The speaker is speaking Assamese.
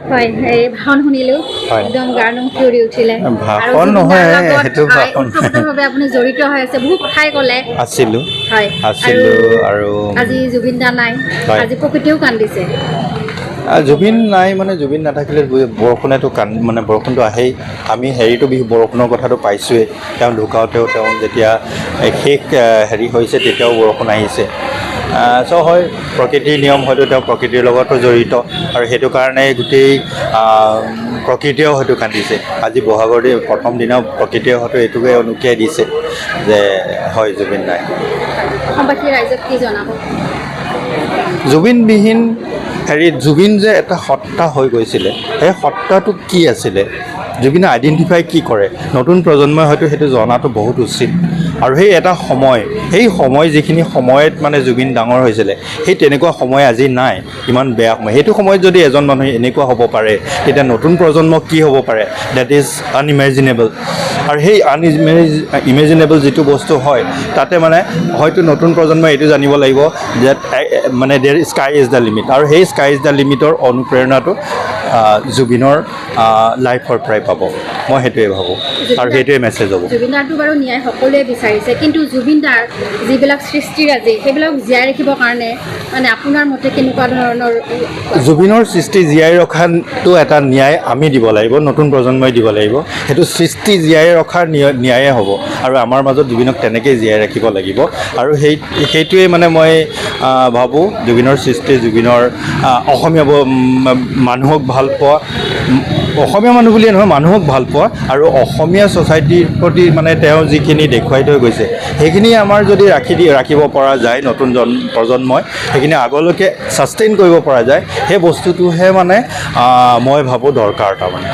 হয় এই ভাষণ শুনিলো একদম গাৰ নোম শিয়ৰি উঠিলে ভাষণ নহয় সেইটো ভাষণ ওতপ্ৰোতভাৱে আপুনি জড়িত হৈ আছে বহু কথাই ক'লে আছিলোঁ হয় আৰু আজি জুবিন দা নাই হয়। আজি প্ৰকৃতিও কান্দিছে জুবিন নাই মানে জুবিন নাথাকিলে বৰষুণেতো মানে বৰষুণটো আহেই আমি হেৰিটো বৰষুণৰ কথাটো পাইছোঁৱেই তেওঁ ঢুকাওঁতেও তেওঁ যেতিয়া শেষ হেৰি হৈছে তেতিয়াও বৰষুণ আহিছে চ' হয় প্ৰকৃতিৰ নিয়ম হয়তো তেওঁ প্ৰকৃতিৰ লগতো জড়িত আৰু সেইটো কাৰণে গোটেই প্ৰকৃতিয়েও হয়তো কান্দিছে আজি বহাগৰ প্ৰথম দিনাও প্ৰকৃতিয়ে হয়তো এইটোকে অনুকিয়াই দিছে যে হয় জুবিন নাই অসমবাসী ৰাইজক কি জনাব জুবিনবিহীন জুবিন যে এটা সত্তা হৈ গৈছিলে সেই সত্তাটো কি আছিলে জুবিনে আইডেণ্টিফাই কি কৰে নতুন প্ৰজন্মই হয়তো সেইটো জনাটো বহুত উচিত আৰু সেই এটা সেই সময় যিখিনি সময়ত মানে জুবিন ডাঙৰ হৈছিলে সেই তেনেকুৱা সময় আজি নাই ইমান বেয়া সময় সেইটো সময়ত যদি এজন মানুহে এনেকুৱা হ'ব পাৰে তেতিয়া নতুন প্ৰজন্ম কি হ'ব পাৰে ডেট ইজ আনইমেজিনেবল আৰু সেই ইমেজিনেবল যিটো বস্তু হয় তাতে মানে হয়তো নতুন প্ৰজন্মই এইটো জানিব লাগিব যে মানে দেৰ স্কাই ইজ দ্য লিমিট আৰু সেই স্কাই ইজ দ্য লিমিটৰ অনুপ্ৰেৰণাটো জুবিনৰ লাইফৰ পৰাই পাব মই সেইটোৱে ভাবোঁ আৰু সেইটোৱে মেছেজ হ'ব জুবিনদাৰটো বাৰু ন্যায় সকলোৱে বিচাৰিছে কিন্তু জুবিনদাৰ যিবিলাক সৃষ্টিৰাজি সেইবিলাক জীয়াই ৰাখিবৰ কাৰণে মানে আপোনাৰ মতে কেনেকুৱা ধৰণৰ জুবিনৰ সৃষ্টি জীয়াই ৰখাটো এটা ন্যায় আমি দিব লাগিব নতুন প্ৰজন্মই দিব লাগিব সেইটো সৃষ্টি জীয়াই ৰখাৰ ন্যায়ে হ'ব আৰু আমাৰ মাজত জুবিনক তেনেকেই জীয়াই ৰাখিব লাগিব আৰু সেইটোৱে মানে মই ভাবোঁ জুবিনৰ সৃষ্টি জুবিনৰ অসমীয়া মানুহক ভাল পোৱা অসমীয়া মানুহ বুলিয়ে নহয় মানুহক ভাল পোৱা আৰু অসমীয়া ছ'চাইটিৰ প্ৰতি মানে তেওঁ যিখিনি দেখুৱাই থৈ গৈছে সেইখিনি আমাৰ যদি ৰাখিব পৰা যায় নতুন প্ৰজন্মই সেইখিনি আগলৈকে ছাষ্টেইন কৰিব পৰা যায় সেই বস্তুটোহে মানে মই ভাবোঁ দৰকাৰ তাৰমানে